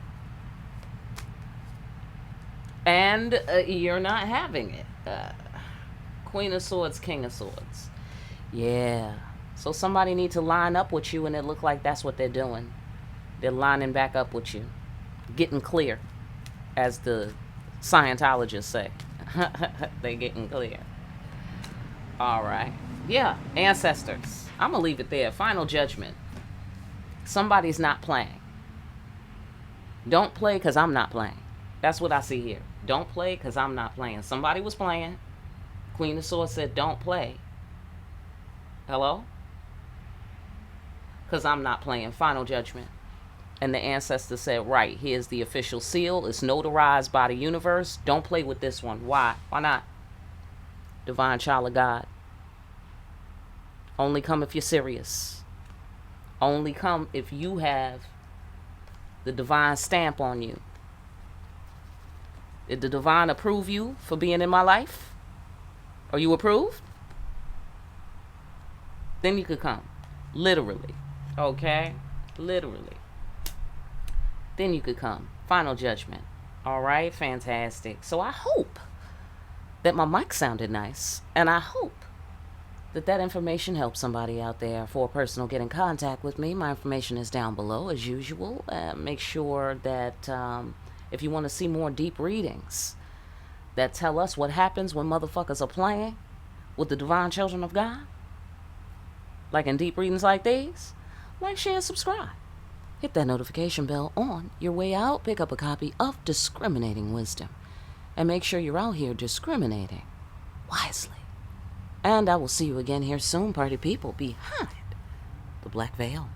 And you're not having it. Queen of Swords, King of Swords. Yeah. So somebody need to line up with you, and it look like that's what they're doing. They're lining back up with you. Getting clear, as the Scientologists say. They're getting clear. All right. Yeah, ancestors. I'm going to leave it there. Final judgment. Somebody's not playing. Don't play because I'm not playing. That's what I see here. Don't play because I'm not playing. Somebody was playing. Queen of Swords said, don't play. Hello? Because I'm not playing. Final judgment. And the ancestor said, right, here's the official seal. It's notarized by the universe. Don't play with this one. Why? Why not? Divine child of God. Only come if you're serious. Only come if you have the divine stamp on you. Did the divine approve you for being in my life? Are you approved? Then you could come. Literally. Okay? Literally. Then you could come. Final judgment. All right? Fantastic. So I hope that my mic sounded nice. And I hope that information helps somebody out there. For a person to get in contact with me, my information is down below as usual. Make sure that if you want to see more deep readings that tell us what happens when motherfuckers are playing with the divine children of God, like in deep readings like these, like, share, and subscribe. Hit that notification bell on your way out. Pick up a copy of Discriminating Wisdom. And make sure you're out here discriminating wisely. And I will see you again here soon, party people, behind the black veil.